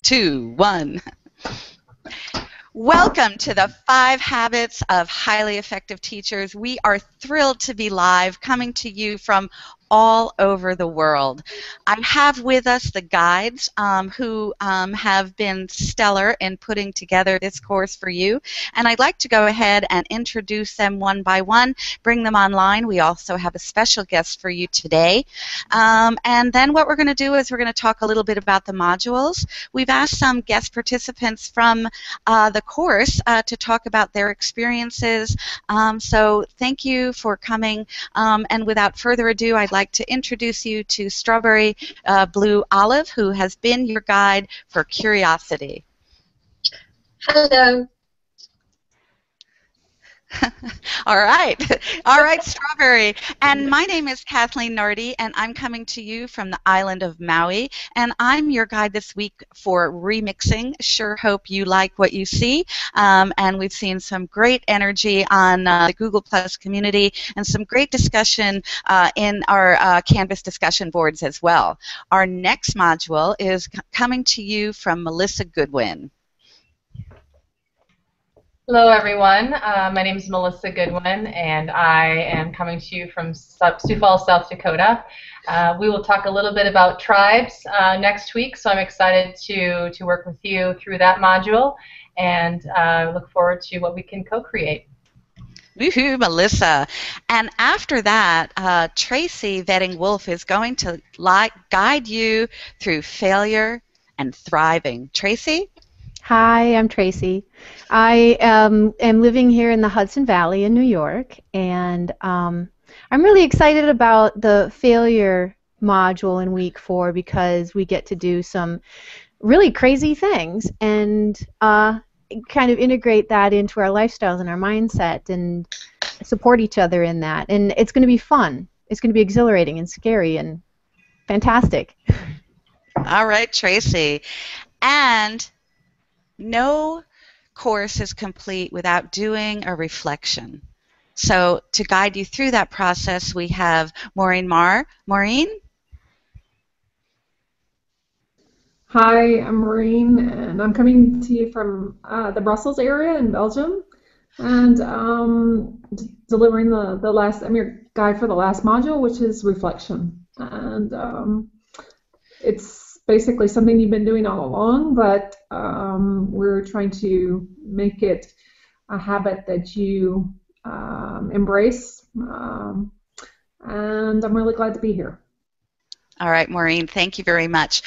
2, 1. Welcome to the 5 Habits of Highly Effective Teachers. We are thrilled to be live, coming to you from all over the world. I have with us the guides who have been stellar in putting together this course for you, and I'd like to go ahead and introduce them one by one, bring them online. We also have a special guest for you today, and then what we're going to do is we're going to talk a little bit about the modules. We've asked some guest participants from the course to talk about their experiences, so thank you for coming, and without further ado, I'd like to introduce you to Strawberry Blue Olive, who has been your guide for Curiosity. Hello. All right, Strawberry. And my name is Kathleen Nardi, and I'm coming to you from the island of Maui, and I'm your guide this week for remixing. Sure hope you like what you see, and we've seen some great energy on the Google Plus community and some great discussion in our Canvas discussion boards as well. Our next module is coming to you from Melissa Goodwin. Hello, everyone. My name is Melissa Goodwin, and I am coming to you from Sioux Falls, South Dakota. We will talk a little bit about tribes next week, so I'm excited to work with you through that module, and look forward to what we can co-create. Woohoo, Melissa. And after that, Tracy Vetting-Wolf is going to guide you through failure and thriving. Tracy? Hi, I'm Tracy. I am living here in the Hudson Valley in New York, and I'm really excited about the failure module in week 4 because we get to do some really crazy things and kind of integrate that into our lifestyles and our mindset and support each other in that. And it's going to be fun. It's going to be exhilarating and scary and fantastic. All right, Tracy. And no course is complete without doing a reflection. So to guide you through that process, we have Maureen Marr. Maureen? Hi, I'm Maureen, and I'm coming to you from the Brussels area in Belgium, and delivering the last, I'm your guide for the last module, which is reflection. And it's basically something you've been doing all along, but we're trying to make it a habit that you embrace, and I'm really glad to be here. All right, Maureen, thank you very much.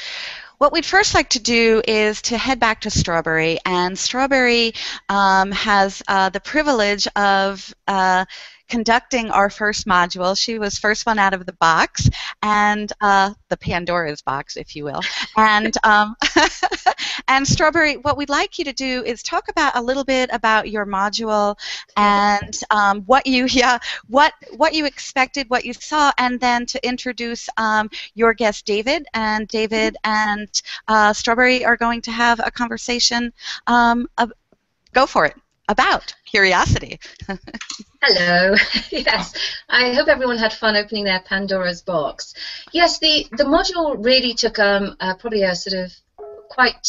What we'd first like to do is to head back to Strawberry, and Strawberry has the privilege of conducting our first module. She was first one out of the box, and the Pandora's box, if you will. And and Strawberry, what we'd like you to do is talk about a little bit about your module and what you expected, what you saw, and then to introduce your guest David. And David and Strawberry are going to have a conversation. Go for it. About curiosity. Hello. Yes, I hope everyone had fun opening their Pandora's box. Yes, the module really took probably a sort of quite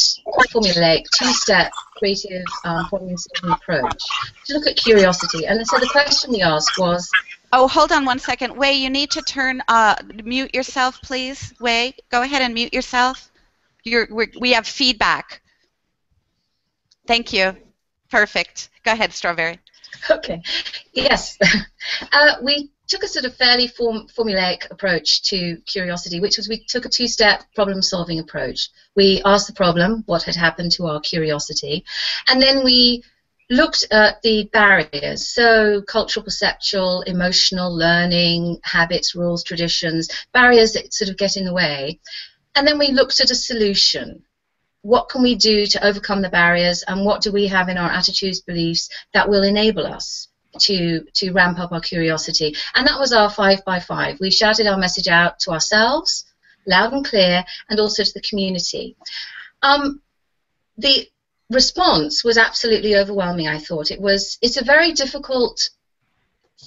formulaic, 2-step creative problem-solving approach to look at curiosity. And so the question we asked was... Oh, hold on one second. Wei, you need to mute yourself, please. Wei, go ahead and mute yourself. We have feedback. Thank you. Perfect. Go ahead, Strawberry. Okay. Yes. We took a sort of fairly formulaic approach to curiosity, which was we took a 2-step problem-solving approach. We asked the problem, what had happened to our curiosity, and then we looked at the barriers, so cultural, perceptual, emotional, learning, habits, rules, traditions, barriers that sort of get in the way, and then we looked at a solution. What can we do to overcome the barriers, and what do we have in our attitudes, beliefs that will enable us to ramp up our curiosity? And that was our 5 by 5. We shouted our message out to ourselves, loud and clear, and also to the community. The response was absolutely overwhelming, I thought. It's a very difficult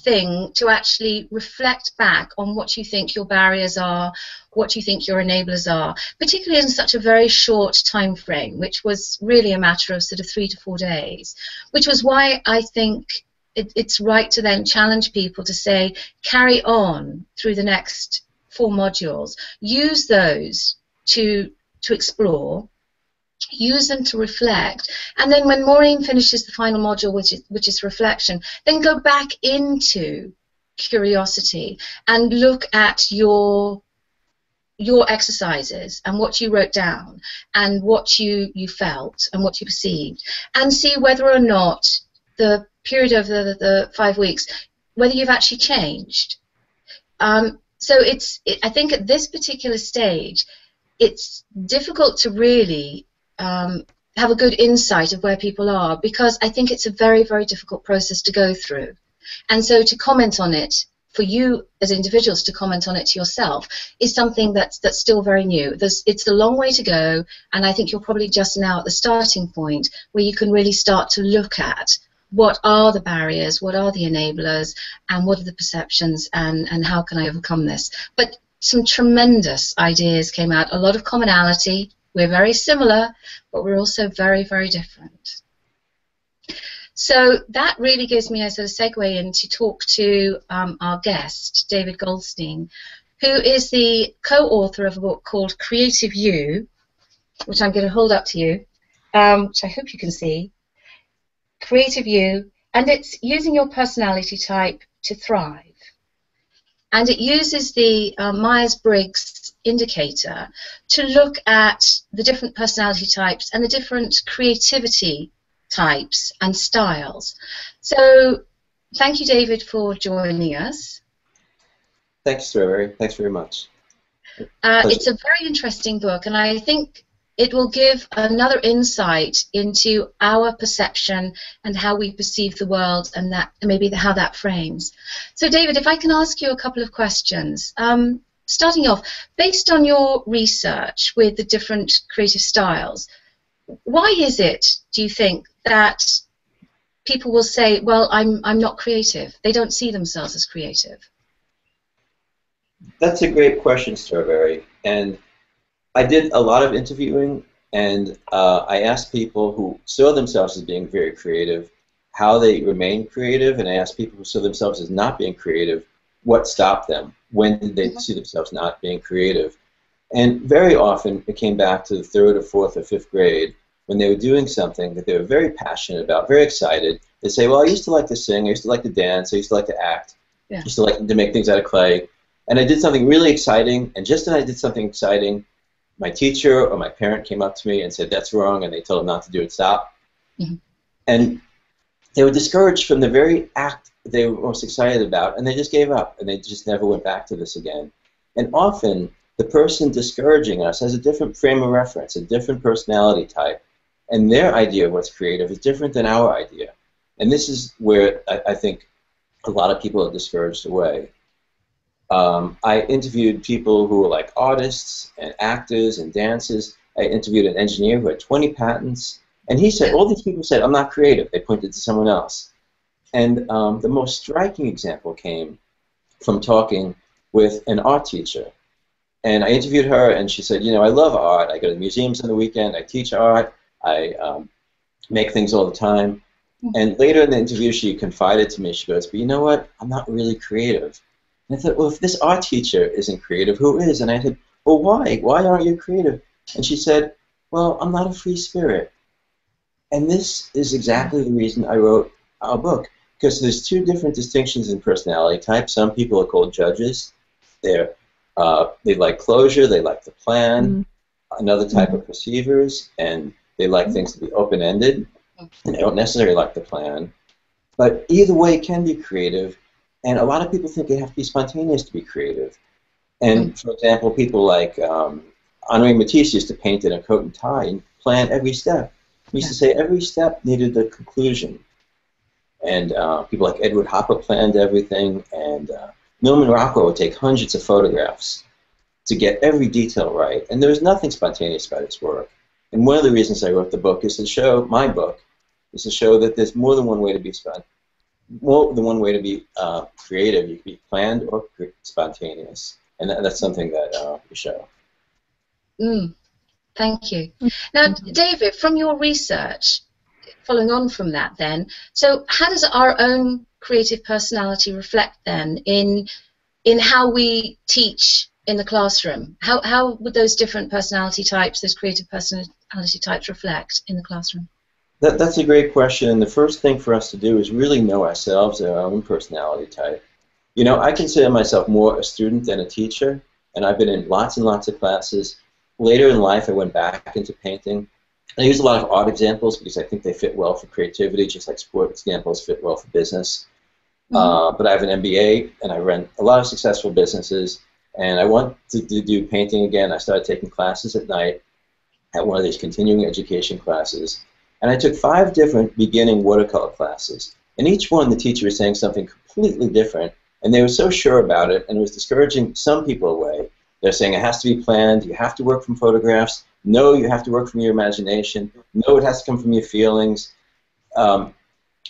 thing to actually reflect back on what you think your barriers are, what you think your enablers are, particularly in such a very short time frame, which was really a matter of sort of 3 to 4 days, which was why I think it's right to then challenge people to say, carry on through the next 4 modules, use those to explore, use them to reflect, and then when Maureen finishes the final module, which is reflection, then go back into curiosity and look at your exercises and what you wrote down and what you felt and what you perceived, and see whether or not the period of the 5 weeks, whether you've actually changed. So I think at this particular stage, it's difficult to really have a good insight of where people are, because I think it's a very, very difficult process to go through. And so to comment on it, for you as individuals to comment on it to yourself, is something that's still very new. It's a long way to go, and I think you're probably just now at the starting point where you can really start to look at what are the barriers, what are the enablers, and what are the perceptions, and how can I overcome this. But some tremendous ideas came out, a lot of commonality. We're very similar, but we're also very, very different. So that really gives me a sort of segue in to talk to our guest, David Goldstein, who is the co-author of a book called Creative You, which I'm going to hold up to you, which I hope you can see. Creative You, and it's using your personality type to thrive. And it uses the Myers-Briggs indicator to look at the different personality types and the different creativity types and styles. So thank you, David, for joining us. Thanks, Strawberry. Thanks very much. It's a very interesting book, and I think it will give another insight into our perception and how we perceive the world, and that maybe how that frames. So, David, if I can ask you a couple of questions. Starting off, based on your research with the different creative styles, why is it, do you think, that people will say, well, I'm not creative? They don't see themselves as creative. That's a great question, Strawberry. And I did a lot of interviewing, and I asked people who saw themselves as being very creative how they remained creative, and I asked people who saw themselves as not being creative what stopped them. When did they see themselves not being creative? And very often it came back to the 3rd or 4th or 5th grade when they were doing something that they were very passionate about, very excited. They say, well, I used to like to sing, I used to like to dance, I used to like to act, I used to like to make things out of clay. And I did something really exciting, and just when I did something exciting, my teacher or my parent came up to me and said, that's wrong, and they told them not to do it, stop. And they were discouraged from the very act they were most excited about, and they just gave up, and they just never went back to this again. And often, the person discouraging us has a different frame of reference, a different personality type, and their idea of what's creative is different than our idea. And this is where I think a lot of people are discouraged away. I interviewed people who were like artists and actors and dancers. I interviewed an engineer who had 20 patents, and he said, all these people said, I'm not creative. They pointed to someone else. And the most striking example came from talking with an art teacher. And I interviewed her, and she said, you know, I love art. I go to museums on the weekend. I teach art. I make things all the time. And later in the interview, she confided to me, she goes, but you know what? I'm not really creative. And I thought, well, if this art teacher isn't creative, who is? And I said, well, why? Why aren't you creative? And she said, well, I'm not a free spirit. And this is exactly the reason I wrote our book, because there's 2 different distinctions in personality types. Some people are called judges. They like closure, they like to plan. Another type of perceivers, and they like things to be open-ended, and they don't necessarily like to plan. But either way can be creative, and a lot of people think they have to be spontaneous to be creative. And, for example, people like Henri Matisse used to paint in a coat and tie and plan every step. He used to say every step needed a conclusion. And people like Edward Hopper planned everything, and Norman Rockwell would take hundreds of photographs to get every detail right. And there was nothing spontaneous about his work. And one of the reasons I wrote the book is to show, my book, is to show that there's more than one way to be more than one way to be creative. You can be planned or spontaneous, and that's something that we show. Thank you. Now, David, from your research, following on from that then, so how does our own creative personality reflect then in how we teach in the classroom? How would those different personality types, those creative personality types reflect in the classroom? That's a great question, and the first thing for us to do is really know ourselves and our own personality type. You know, I consider myself more a student than a teacher, and I've been in lots and lots of classes. Later in life, I went back into painting. I use a lot of art examples because I think they fit well for creativity, just like sport examples fit well for business. But I have an MBA, and I run a lot of successful businesses, and I want to do painting again. I started taking classes at night at one of these continuing education classes, and I took 5 different beginning watercolor classes, and each one the teacher was saying something completely different, and they were so sure about it, and it was discouraging some people away. They're saying it has to be planned, you have to work from photographs, no, you have to work from your imagination, no, it has to come from your feelings.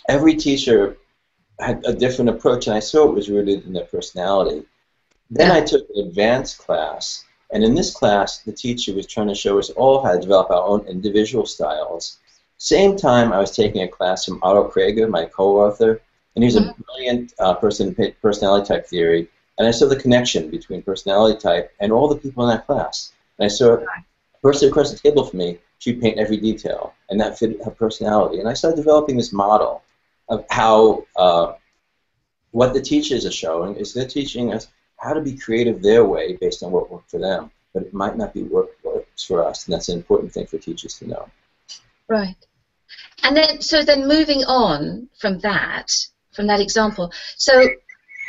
Every teacher had a different approach, and I saw it was rooted in their personality. Then I took an advanced class, and in this class, the teacher was trying to show us all how to develop our own individual styles. Same time, I was taking a class from Otto Krager, my co-author, and he's a brilliant person in personality type theory, and I saw the connection between personality type and all the people in that class. And I saw a person across the table from me, she'd paint every detail, and that fit her personality. And I started developing this model of how what the teachers are showing is they're teaching us how to be creative their way based on what worked for them, but it might not be what works for us, and that's an important thing for teachers to know. Right. And then, so then moving on from that example, so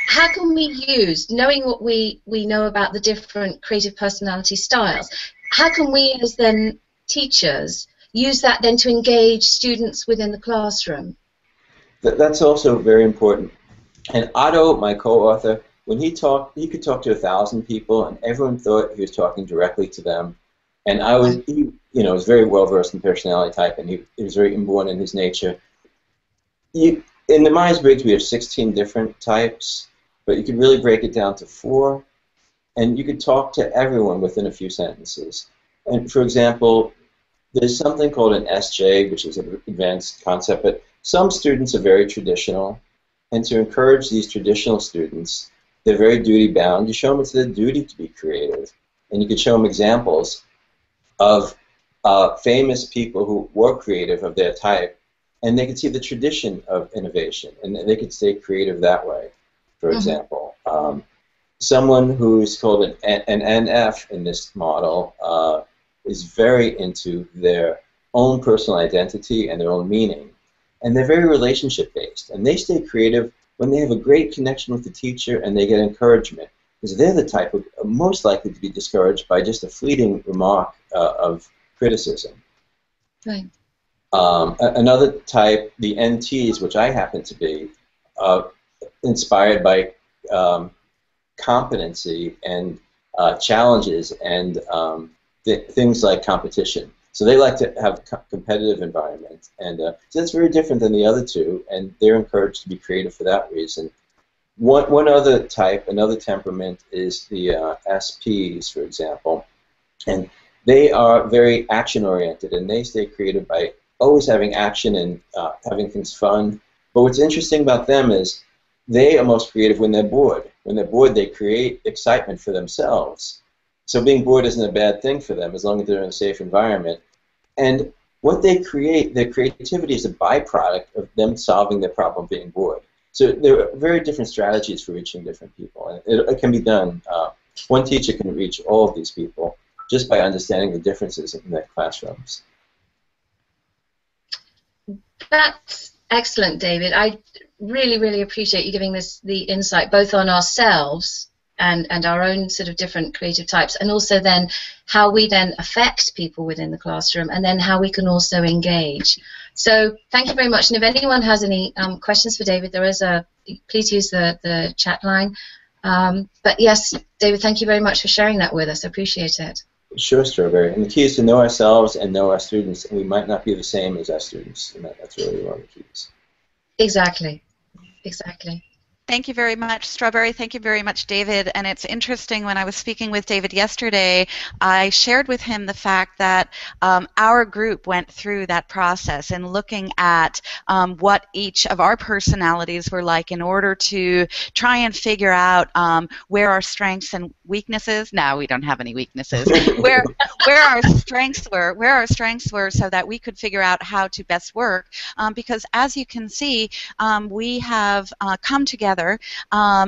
how can we use, knowing what we know about the different creative personality styles, how can we as then teachers use that then to engage students within the classroom? That's also very important. And Otto, my co-author, when he talked, he could talk to 1,000 people, and everyone thought he was talking directly to them. And he was very well versed in personality type, and he was very inborn in his nature. In the Myers-Briggs, we have 16 different types, but you could really break it down to 4, and you could talk to everyone within a few sentences. And for example, there's something called an SJ, which is an advanced concept, but some students are very traditional, and to encourage these traditional students, they're very duty-bound. You show them it's their duty to be creative, and you could show them examples of famous people who were creative of their type, and they could see the tradition of innovation, and they could stay creative that way. For example, someone who's called an NF in this model is very into their own personal identity and their own meaning, and they're very relationship-based, and they stay creative when they have a great connection with the teacher and they get encouragement, because they're the type of most likely to be discouraged by just a fleeting remark of criticism. Right. Another type, the NTs, which I happen to be, inspired by competency and challenges and things like competition. So they like to have a competitive environment, and so that's very different than the other two, and they're encouraged to be creative for that reason. One other type, another temperament, is the SPs, for example, and they are very action-oriented, and they stay creative by always having action and having things fun. But what's interesting about them is they are most creative when they're bored. When they're bored, they create excitement for themselves. So being bored isn't a bad thing for them as long as they're in a safe environment. And what they create, their creativity is a byproduct of them solving their problem being bored. So there are very different strategies for reaching different people. And it can be done. One teacher can reach all of these people just by understanding the differences in their classrooms. That's excellent, David. I really, really appreciate you giving us the insight both on ourselves and our own sort of different creative types, and also then how we then affect people within the classroom, and then how we can also engage. So thank you very much. And if anyone has any questions for David, there is please use the chat line. But yes, David, thank you very much for sharing that with us. I appreciate it. Sure, Strawberry. And the key is to know ourselves and know our students, and we might not be the same as our students, and that's really one of the keys. Exactly. Exactly. Thank you very much, Strawberry. Thank you very much, David. And it's interesting, when I was speaking with David yesterday, I shared with him the fact that our group went through that process and looking at what each of our personalities were like in order to try and figure out where our strengths and weaknesses. No, we don't have any weaknesses. Where our strengths were, so that we could figure out how to best work. Because as you can see, we have come together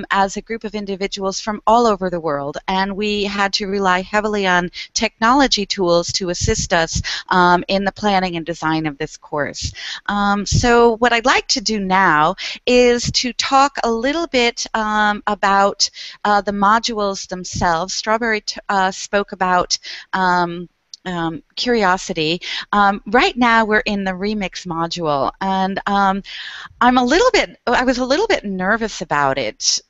as a group of individuals from all over the world, and we had to rely heavily on technology tools to assist us in the planning and design of this course. So what I'd like to do now is to talk a little bit about the modules themselves. Strawberry spoke about curiosity. Right now we're in the remix module, and I was a little bit nervous about it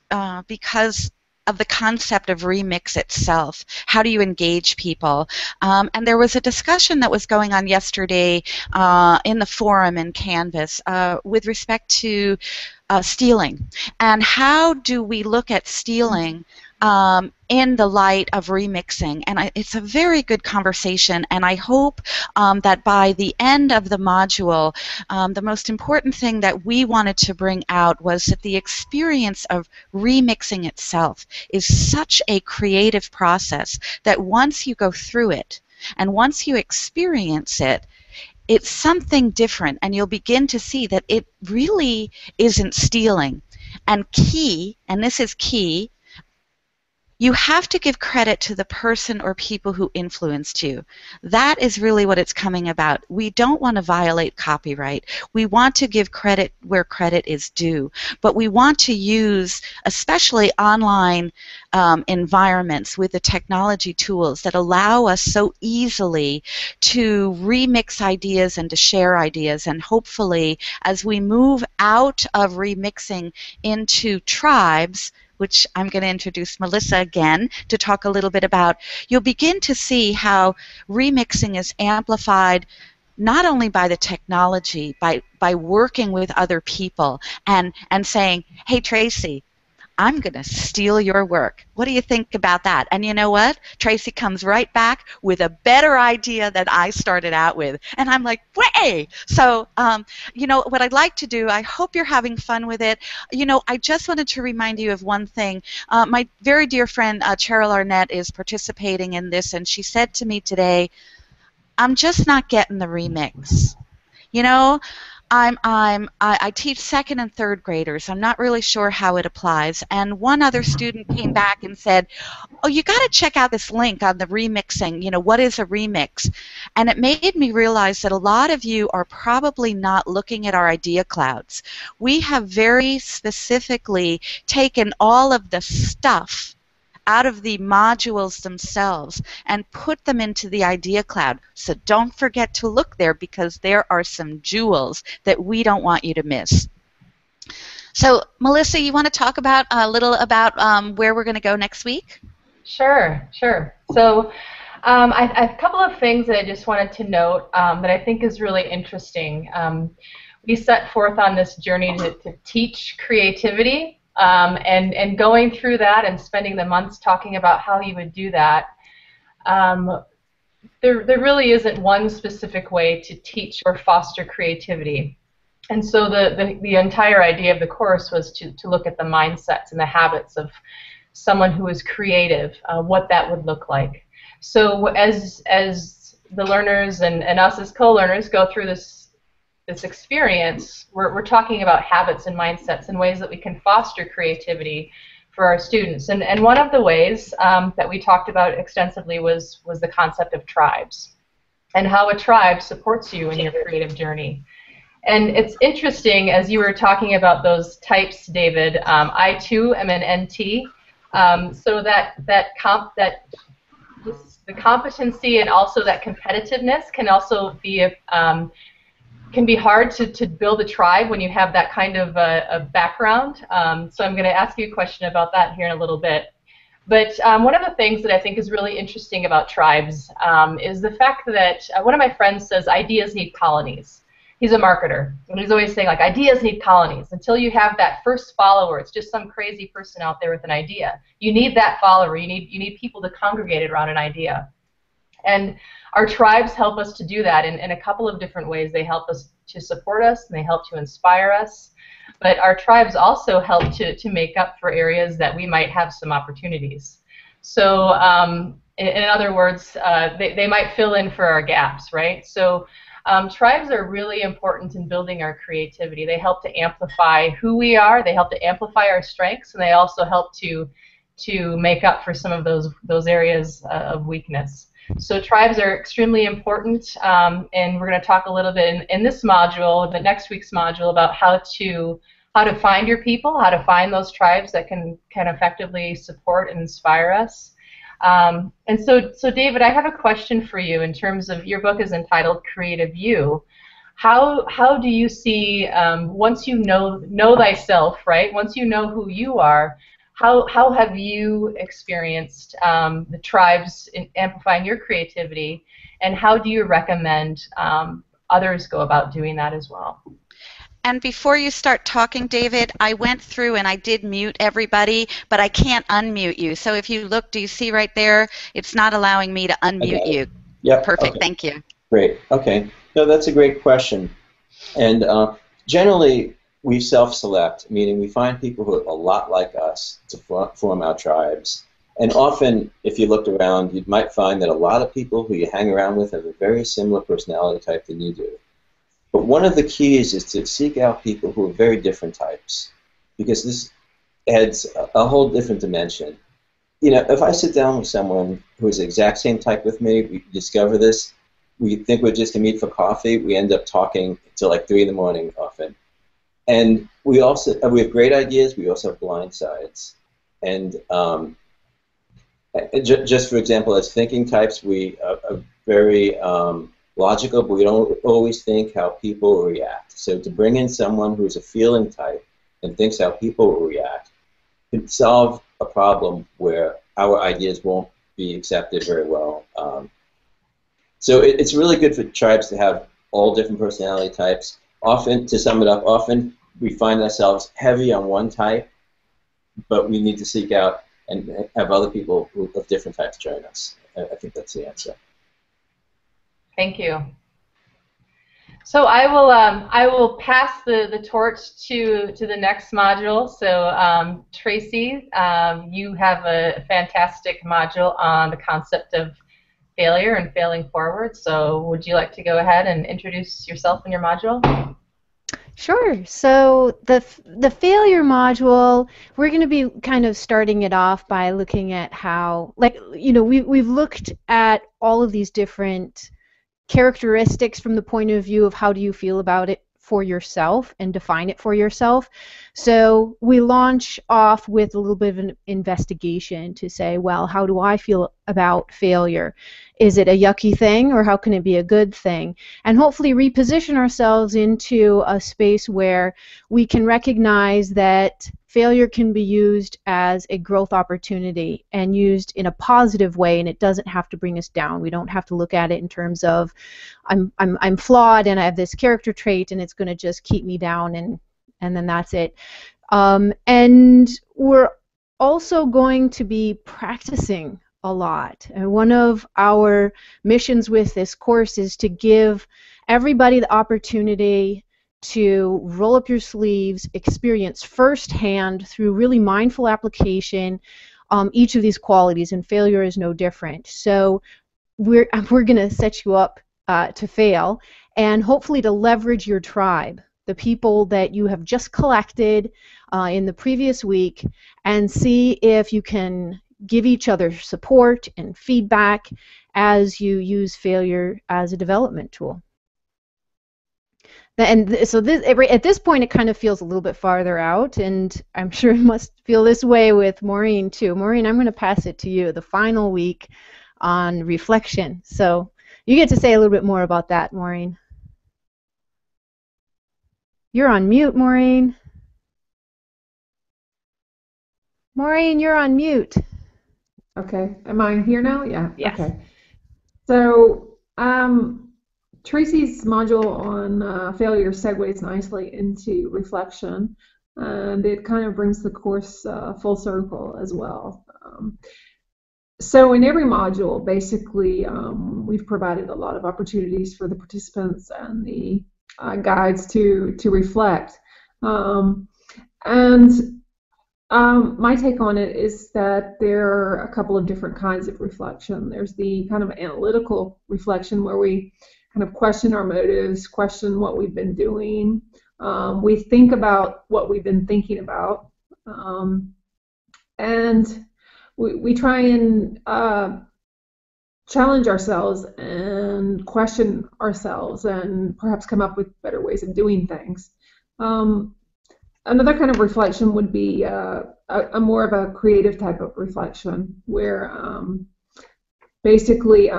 because of the concept of remix itself. How do you engage people? And there was a discussion that was going on yesterday in the forum in Canvas with respect to stealing. And how do we look at stealing in the light of remixing? And it's a very good conversation, and I hope that by the end of the module, the most important thing that we wanted to bring out was that the experience of remixing itself is such a creative process that once you go through it and once you experience it, it's something different, and you'll begin to see that it really isn't stealing. And this is key, you have to give credit to the person or people who influenced you. That is really what it's coming about. We don't want to violate copyright. We want to give credit where credit is due. But we want to use, especially online environments with the technology tools that allow us so easily to remix ideas and to share ideas. And hopefully, as we move out of remixing into tribes, which I'm going to introduce Melissa again to talk a little bit about, you'll begin to see how remixing is amplified not only by the technology, by working with other people and saying, hey, Tracy, I'm going to steal your work. What do you think about that? And you know what? Tracy comes right back with a better idea than I started out with. And I'm like, way! So, you know, what I'd like to do, I hope you're having fun with it. You know, I just wanted to remind you of one thing. My very dear friend, Cheryl Arnett, is participating in this, and she said to me today, I'm just not getting the remix. You know, I teach second and third graders. I'm not really sure how it applies. And one other student came back and said, oh, you got to check out this link on the remixing. You know, what is a remix? And it made me realize that a lot of you are probably not looking at our idea clouds. We have very specifically taken all of the stuff out of the modules themselves and put them into the idea cloud. So don't forget to look there, because there are some jewels that we don't want you to miss. So Melissa, you want to talk about a little about where we're going to go next week? Sure. So I have a couple of things that I just wanted to note that I think is really interesting. We set forth on this journey to teach creativity. And going through that and spending the months talking about how you would do that, there really isn't one specific way to teach or foster creativity. And so the entire idea of the course was to look at the mindsets and the habits of someone who is creative, what that would look like. So as the learners and us as co-learners go through this experience, we're talking about habits and mindsets and ways that we can foster creativity for our students. And one of the ways that we talked about extensively was the concept of tribes and how a tribe supports you in your creative journey. And it's interesting, as you were talking about those types, David, I too am an NT, so the competency and also that competitiveness can also be can be hard to build a tribe when you have that kind of a background. So I'm going to ask you a question about that here in a little bit. But one of the things that I think is really interesting about tribes is the fact that one of my friends says ideas need colonies. he's a marketer, and he's always saying, like, ideas need colonies. Until you have that first follower, it's just some crazy person out there with an idea. You need that follower. You need people to congregate around an idea. And our tribes help us to do that in a couple of different ways. They help us to support us, and they help to inspire us. But our tribes also help to make up for areas that we might have some opportunities. So in other words, they might fill in for our gaps, right? So tribes are really important in building our creativity. They help to amplify who we are. They help to amplify our strengths, and they also help to make up for some of those areas of weakness. So tribes are extremely important, and we're going to talk a little bit in this module, the next week's module, about how to find your people, how to find those tribes that can effectively support and inspire us. And so David, I have a question for you in terms of, your book is entitled Creative You. How do you see, once you know thyself, right? Once you know who you are, how have you experienced the tribes in amplifying your creativity, and how do you recommend others go about doing that as well? And before you start talking, David, I went through and I did mute everybody, but I can't unmute you. So if you look, do you see right there? It's not allowing me to unmute you. Yep. Perfect. Okay. Thank you. Great. Okay. No, that's a great question. And generally, we self-select, meaning we find people who are a lot like us to form our tribes. And often, if you looked around, you might find that a lot of people who you hang around with have a very similar personality type than you do. But one of the keys is to seek out people who are very different types, because this adds a whole different dimension. You know, if I sit down with someone who is the exact same type with me, we discover this, we think we're just going to meet for coffee, we end up talking till like 3 in the morning often. And we have great ideas, we also have blind sides. And just for example, as thinking types, we are very logical, but we don't always think how people will react. So to bring in someone who's a feeling type and thinks how people will react can solve a problem where our ideas won't be accepted very well. So it's really good for tribes to have all different personality types. Often, to sum it up, often we find ourselves heavy on one type, but we need to seek out and have other people of different types join us. I think that's the answer. Thank you. So I will pass the torch to the next module. So Tracy, you have a fantastic module on the concept of failure and failing forward. So would you like to go ahead and introduce yourself and your module? Sure. So the failure module, we're going to be kind of starting it off by looking at how, like, you know, we've looked at all of these different characteristics from the point of view of how do you feel about it for yourself and define it for yourself. So we launch off with a little bit of an investigation to say, well, how do I feel about failure? Is it a yucky thing, or how can it be a good thing? And hopefully reposition ourselves into a space where we can recognize that failure can be used as a growth opportunity and used in a positive way, and it doesn't have to bring us down. We don't have to look at it in terms of I'm flawed and I have this character trait and it's going to just keep me down and then that's it. And we're also going to be practicing a lot. And one of our missions with this course is to give everybody the opportunity to roll up your sleeves, experience firsthand through really mindful application each of these qualities, and failure is no different. So we're going to set you up to fail, and hopefully to leverage your tribe, the people that you have just collected in the previous week, and see if you can give each other support and feedback as you use failure as a development tool. And so at this point, it kind of feels a little bit farther out, and I'm sure it must feel this way with Maureen too. Maureen, I'm going to pass it to you, the final week on reflection. So you get to say a little bit more about that, Maureen. You're on mute, Maureen. Maureen, you're on mute. Okay, am I here now? Yeah. Yes. Okay. So Tracy's module on failure segues nicely into reflection, and it kind of brings the course full circle as well. So in every module, basically, we've provided a lot of opportunities for the participants and the guides to reflect. My take on it is that there are a couple of different kinds of reflection. There's the kind of analytical reflection where we kind of question our motives, question what we've been doing. We think about what we've been thinking about. And we try and challenge ourselves and question ourselves and perhaps come up with better ways of doing things. Another kind of reflection would be a more of a creative type of reflection where basically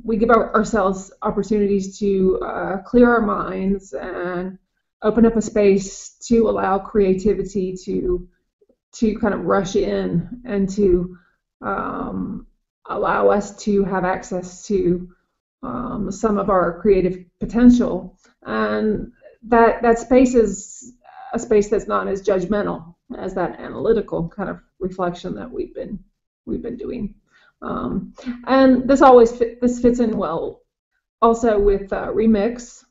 we give ourselves opportunities to clear our minds and open up a space to allow creativity to kind of rush in and to allow us to have access to some of our creative potential. And that space is a space that's not as judgmental as that analytical kind of reflection that we've been doing. And this fits in well also with remix.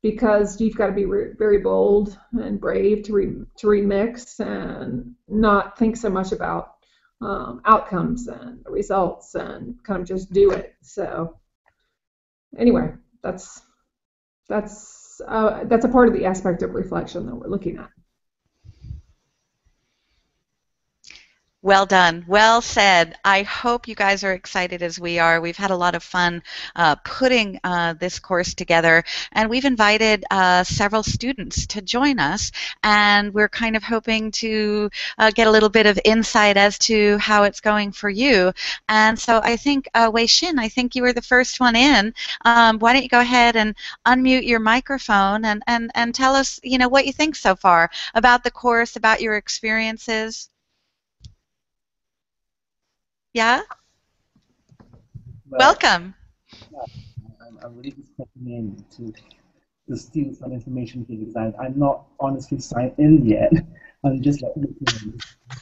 Because you've got to be very bold and brave to remix and not think so much about outcomes and results and kind of just do it. So anyway, that's a part of the aspect of reflection that we're looking at. Well done. Well said. I hope you guys are excited as we are. We've had a lot of fun putting this course together, and we've invited several students to join us, and we're kind of hoping to get a little bit of insight as to how it's going for you. And so I think, Wei Xin, I think you were the first one in. Why don't you go ahead and unmute your microphone and tell us, what you think so far about the course, about your experiences. Yeah? Welcome. I'm really just checking in to steal some information here because I'm not honestly signed in yet. I'm just like looking at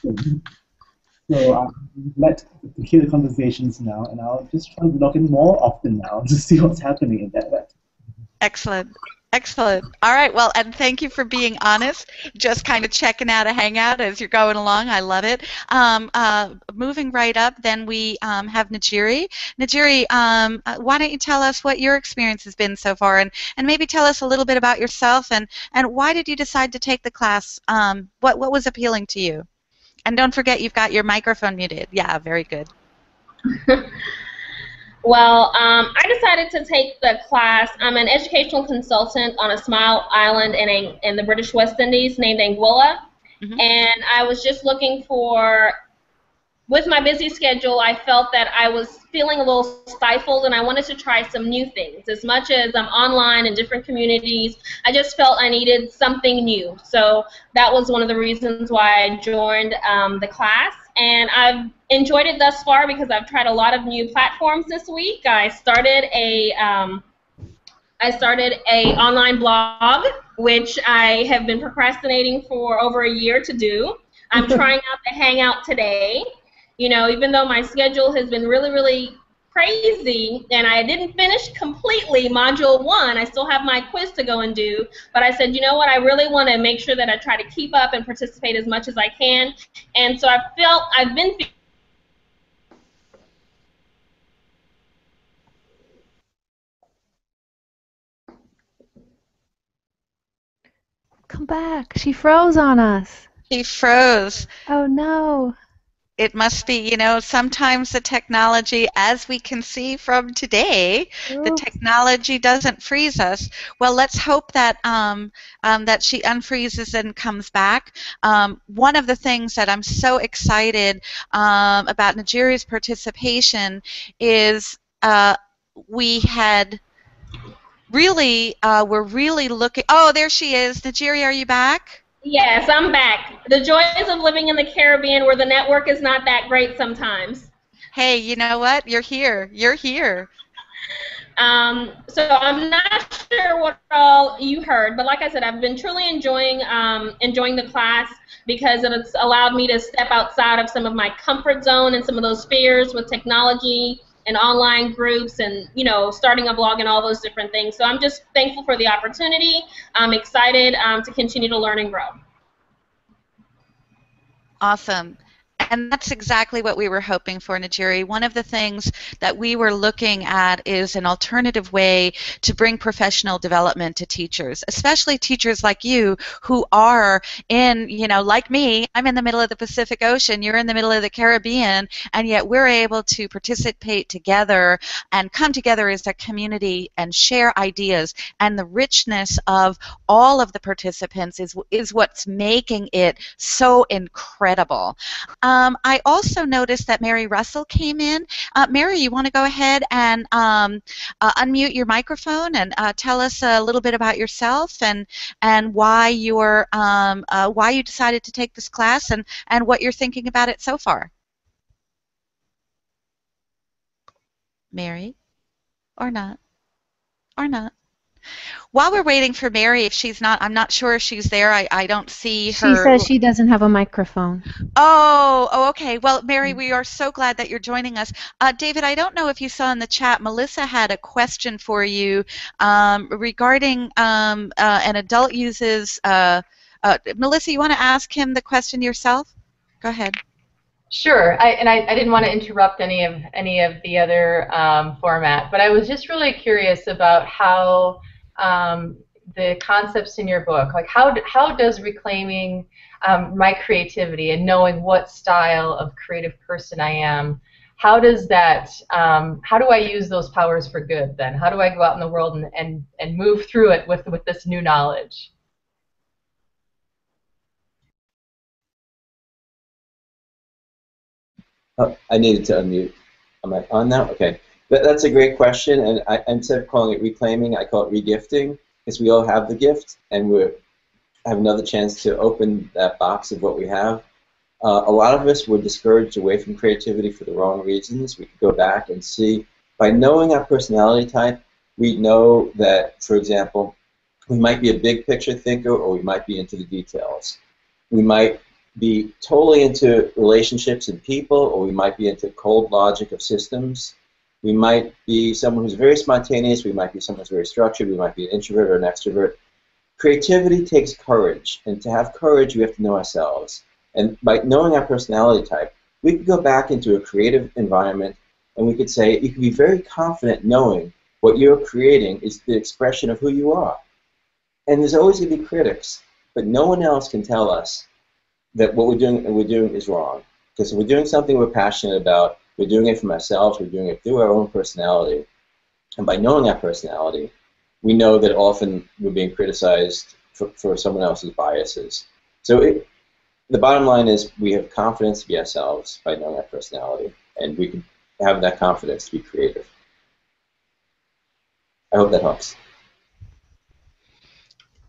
this. So I'm glad to hear the conversations now, and I'll just try to log in more often now to see what's happening in that. Excellent. Excellent. All right. Well, and thank you for being honest. Just kind of checking out a Hangout as you're going along. I love it. Moving right up, then we have Najiri. Najiri, why don't you tell us what your experience has been so far, and maybe tell us a little bit about yourself, and why did you decide to take the class? What was appealing to you? And don't forget, you've got your microphone muted. Yeah, very good. Well, I decided to take the class. I'm an educational consultant on a small island in the British West Indies named Anguilla. Mm-hmm. And I was just looking for, with my busy schedule, I felt that I was feeling a little stifled, and I wanted to try some new things. As much as I'm online in different communities, I just felt I needed something new. So that was one of the reasons why I joined the class. And I've enjoyed it thus far because I've tried a lot of new platforms this week. I started a online blog, which I have been procrastinating for over a year to do. I'm trying out the Hangout today. Even though my schedule has been really, really crazy and I didn't finish completely Module 1, I still have my quiz to go and do, but I said, you know what, I really want to make sure that I try to keep up and participate as much as I can, and so I've been Come back. She froze on us. She froze. Oh, no. It must be, sometimes the technology, as we can see from today, the technology doesn't freeze us. Well, let's hope that that she unfreezes and comes back. One of the things that I'm so excited about Najiri's participation is we had really, we're really looking. Oh, there she is. Najiri, are you back? Yes, I'm back. The joys of living in the Caribbean where the network is not that great sometimes. Hey, you know what? You're here. You're here. So I'm not sure what all you heard, but like I said, I've been truly enjoying the class because it's allowed me to step outside of some of my comfort zone and some of those fears with technology and online groups and starting a blog and all those different things. So I'm just thankful for the opportunity. I'm excited to continue to learn and grow. Awesome. And that's exactly what we were hoping for, Najiri. One of the things that we were looking at is an alternative way to bring professional development to teachers, especially teachers like you who are in, like me, I'm in the middle of the Pacific Ocean, you're in the middle of the Caribbean, and yet we're able to participate together and come together as a community and share ideas. And the richness of all of the participants is what's making it so incredible. I also noticed that Mary Russell came in. Mary, you want to go ahead and unmute your microphone and tell us a little bit about yourself and why why you decided to take this class and what you're thinking about it so far. Mary, or not, or not. While we're waiting for Mary, if she's not, I'm not sure if she's there. I don't see her. She says she doesn't have a microphone. Oh, okay. Well, Mary, we are so glad that you're joining us. David, I don't know if you saw in the chat, Melissa had a question for you regarding an adult uses. Melissa, you want to ask him the question yourself? Go ahead. Sure, I didn't want to interrupt any of the other format, but I was just really curious about how the concepts in your book, like how does reclaiming my creativity and knowing what style of creative person I am, how does that, how do I use those powers for good then? How do I go out in the world and move through it with this new knowledge? Oh, I needed to unmute. Am I on now? Okay. That's a great question, and instead of calling it reclaiming, I call it regifting, because we all have the gift, and we have another chance to open that box of what we have. A lot of us were discouraged away from creativity for the wrong reasons. We could go back and see, by knowing our personality type, we know that, for example, we might be a big picture thinker or we might be into the details. We might be totally into relationships and people, or we might be into cold logic of systems. We might be someone who's very spontaneous, we might be someone who's very structured, we might be an introvert or an extrovert. Creativity takes courage, and to have courage, we have to know ourselves. And by knowing our personality type, we could go back into a creative environment, and we could say, you can be very confident knowing what you're creating is the expression of who you are. And there's always going to be critics, but no one else can tell us that what we're doing is wrong. Because if we're doing something we're passionate about, we're doing it from ourselves, we're doing it through our own personality. And by knowing our personality, we know that often we're being criticized for someone else's biases. So the bottom line is we have confidence to be ourselves by knowing our personality, and we can have that confidence to be creative. I hope that helps.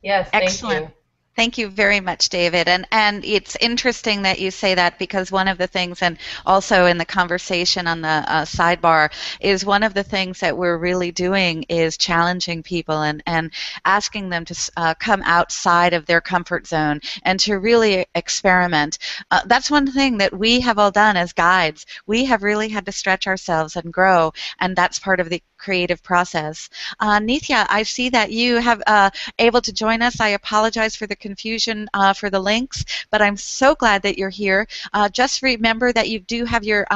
Yes, thank Excellent. you. Thank you very much, David. And it's interesting that you say that, because one of the things, and also in the conversation on the sidebar, is one of the things that we're really doing is challenging people and asking them to come outside of their comfort zone and to really experiment. That's one thing that we have all done as guides. We have really had to stretch ourselves and grow, and that's part of the creative process. Nithya, I see that you have able to join us. I apologize for the confusion for the links, but I'm so glad that you're here. Just remember that you do have your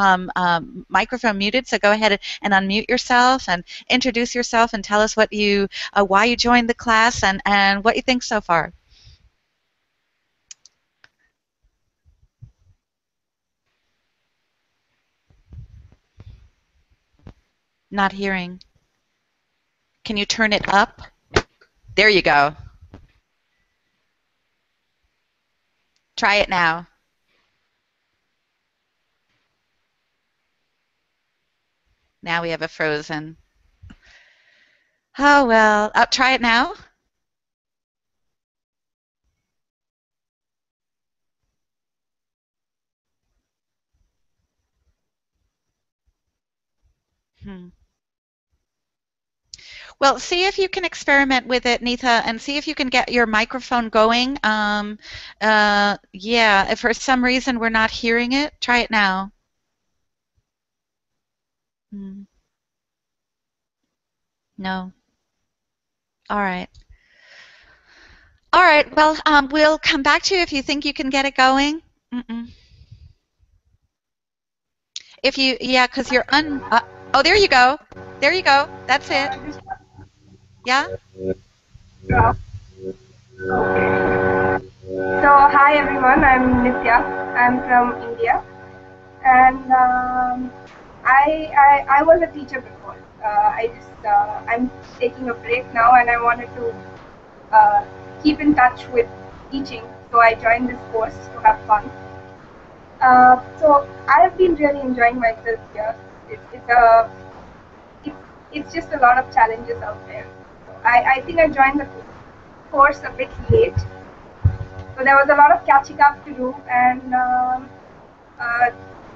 microphone muted, so go ahead and unmute yourself and introduce yourself and tell us what you, why you joined the class and what you think so far. Not hearing. Can you turn it up? There you go. Try it now. Now we have a frozen. Oh, well. Try it now. Hmm. Well, see if you can experiment with it, Neetha, and see if you can get your microphone going. Yeah, if for some reason we're not hearing it, try it now. Mm, no. All right. All right. Well, we'll come back to you if you think you can get it going. Mm-mm. If you, yeah, because you're oh, there you go. There you go. That's it. Yeah? Yeah. So, hi everyone, I'm Nitya. I'm from India, and I was a teacher before. I'm taking a break now, and I wanted to keep in touch with teaching, so I joined this course to have fun. So I've been really enjoying myself here. It's, it's just a lot of challenges out there. I think I joined the course a bit late, so there was a lot of catching up to do, and uh,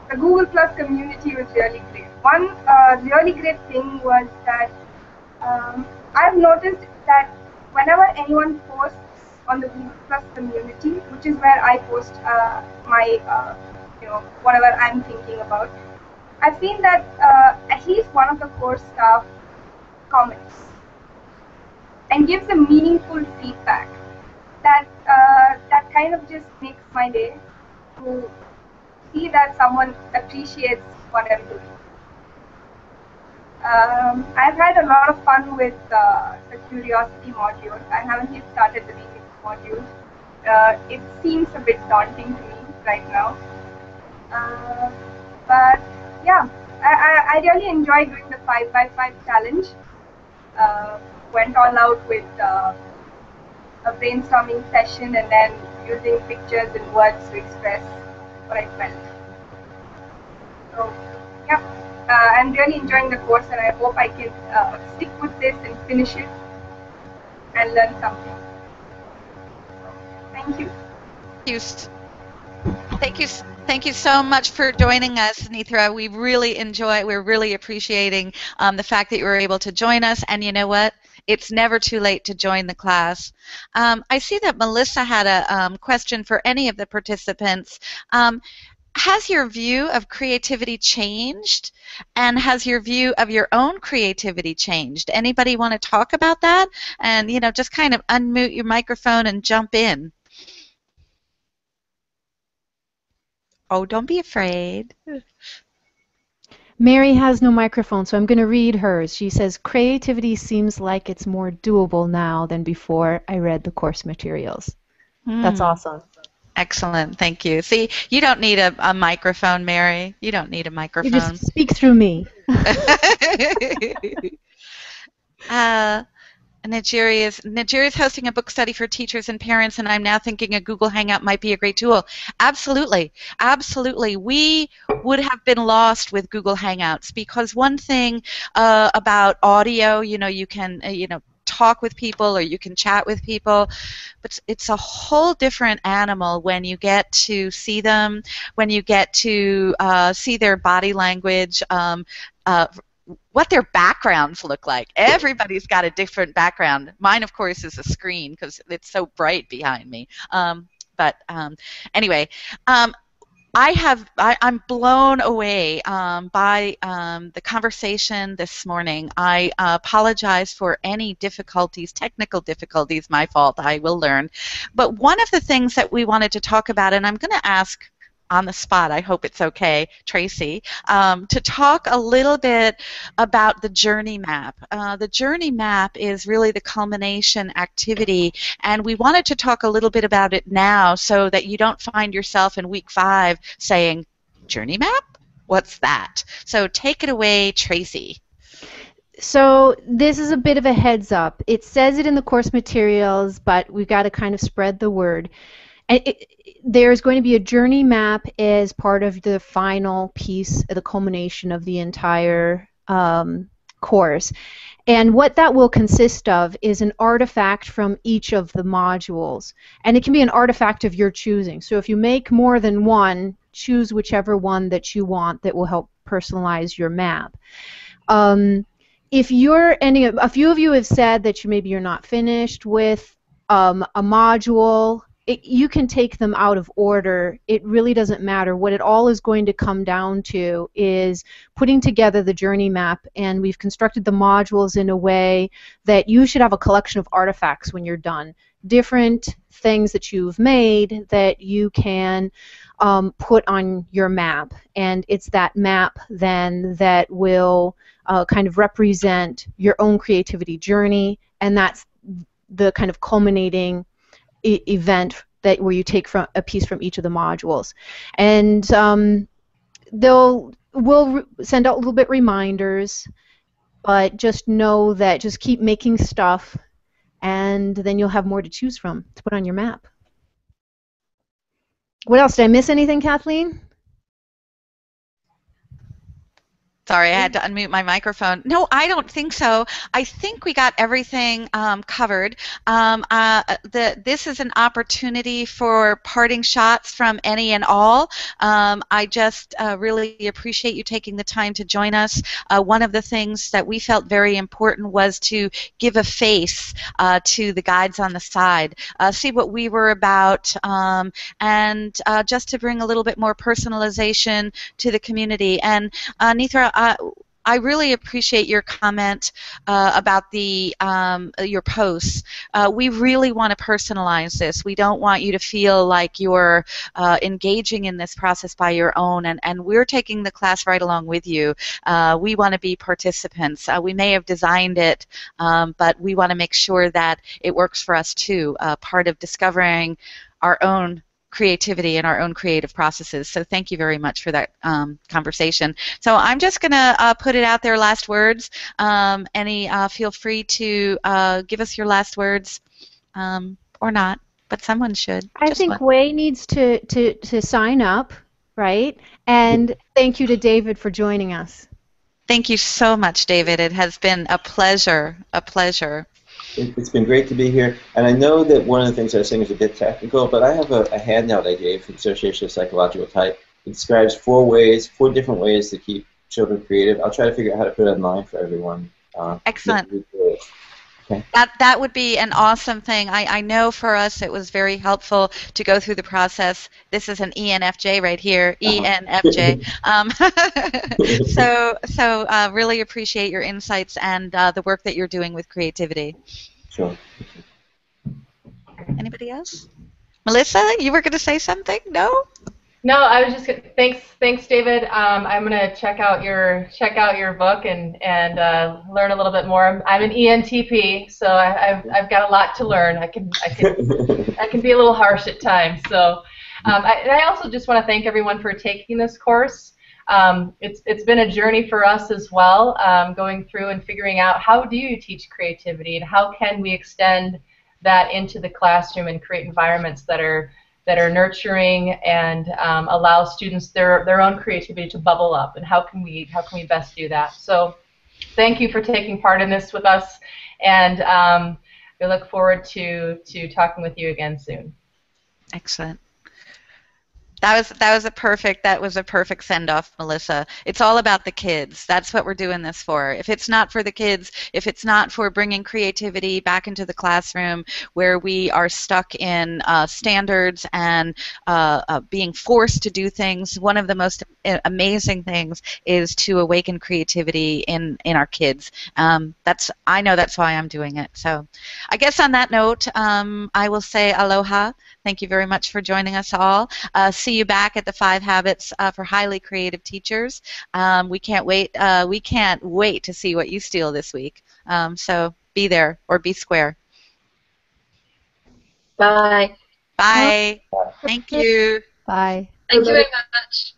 the Google Plus community was really great. One really great thing was that I've noticed that whenever anyone posts on the Google Plus community, which is where I post my whatever I'm thinking about, I've seen that at least one of the course staff comments and gives a meaningful feedback that kind of just makes my day to see that someone appreciates what I'm doing. I've had a lot of fun with the curiosity module. I haven't yet started the remix module. It seems a bit daunting to me right now. But yeah, I really enjoyed doing the 5x5 challenge. Went all out with a brainstorming session and then using pictures and words to express what I felt. So yeah, I'm really enjoying the course, and I hope I can stick with this and finish it and learn something. Thank you. Thank you so much for joining us, Neethra. We're really appreciating the fact that you were able to join us. And you know what? It's never too late to join the class. I see that Melissa had a question for any of the participants. Has your view of creativity changed? And has your view of your own creativity changed? Anybody want to talk about that? And, just kind of unmute your microphone and jump in. Oh, don't be afraid. Mary has no microphone, so I'm going to read hers. She says, creativity seems like it's more doable now than before I read the course materials. That's awesome. Excellent. Thank you. See, you don't need a microphone, Mary. You don't need a microphone. You just speak through me. Nigeria's hosting a book study for teachers and parents, and I'm now thinking a Google Hangout might be a great tool. Absolutely. Absolutely. We would have been lost with Google Hangouts, because one thing about audio, you can, talk with people or you can chat with people, but it's a whole different animal when you get to see them, when you get to see their body language, what their backgrounds look like. Everybody's got a different background. Mine, of course, is a screen because it's so bright behind me. Anyway, I'm blown away by the conversation this morning. I apologize for any difficulties, technical difficulties, my fault, I will learn. But one of the things that we wanted to talk about, and I'm going to ask on the spot, I hope it's okay, Tracy, to talk a little bit about the journey map. The journey map is really the culmination activity, and we wanted to talk a little bit about it now so that you don't find yourself in week 5 saying, journey map? What's that? So take it away, Tracy. So this is a bit of a heads up. It says it in the course materials, but we've got to kind of spread the word. And there's going to be a journey map as part of the final piece, the culmination of the entire course. And what that will consist of is an artifact from each of the modules. And it can be an artifact of your choosing. So if you make more than one, choose whichever one that you want that will help personalize your map. if you're ending, a few of you have said that maybe you're not finished with a module. You can take them out of order. It really doesn't matter. What it all is going to come down to is putting together the journey map, and we've constructed the modules in a way that you should have a collection of artifacts when you're done. Different things that you've made that you can put on your map, and it's that map then that will kind of represent your own creativity journey, and that's the kind of culminating event that where you take from a piece from each of the modules. And we'll send out a little bit reminders, but just know that just keep making stuff, and then you'll have more to choose from to put on your map. What else? Did I miss anything, Kathleen? Sorry, I had to unmute my microphone. No, I don't think so. I think we got everything covered. This is an opportunity for parting shots from any and all. I just really appreciate you taking the time to join us. One of the things that we felt very important was to give a face to the guides on the side, see what we were about, and just to bring a little bit more personalization to the community. And Nithra, I really appreciate your comment about the your posts. We really want to personalize this. We don't want you to feel like you're engaging in this process by your own, and we're taking the class right along with you. We want to be participants. We may have designed it, but we want to make sure that it works for us too, part of discovering our own creativity and our own creative processes. So thank you very much for that conversation. So I'm just going to put it out there, last words. Feel free to give us your last words, or not, but someone should. I think Wei needs to sign up, right? And thank you to David for joining us. Thank you so much, David. It has been a pleasure, a pleasure. It's been great to be here, and I know that one of the things I was saying is a bit technical, but I have a handout I gave for the Association of Psychological Type. It describes four different ways to keep children creative. I'll try to figure out how to put it online for everyone. Excellent. Okay. That would be an awesome thing. I know for us it was very helpful to go through the process. This is an ENFJ right here, ENFJ. So really appreciate your insights and the work that you're doing with creativity. Sure. Anybody else? Melissa, you were going to say something? No? No, I was just thanks, David. I'm gonna check out your book and learn a little bit more. I'm an ENTP, so I've got a lot to learn. I can be a little harsh at times. So, I also just want to thank everyone for taking this course. It's been a journey for us as well, going through and figuring out how do you teach creativity and how can we extend that into the classroom and create environments that are nurturing and allow students their own creativity to bubble up, and how can we best do that? So thank you for taking part in this with us, and we look forward to talking with you again soon. Excellent. That was a perfect send-off, Melissa. It's all about the kids. That's what we're doing this for. If it's not for the kids, if it's not for bringing creativity back into the classroom where we are stuck in standards and being forced to do things, one of the most amazing things is to awaken creativity in our kids. I know that's why I'm doing it. So I guess on that note, I will say aloha. Thank you very much for joining us all. See you back at the 5 Habits for Highly Creative Teachers. We can't wait. We can't wait to see what you steal this week. So be there or be square. Bye. Bye. Thank you. Bye. Thank you very much.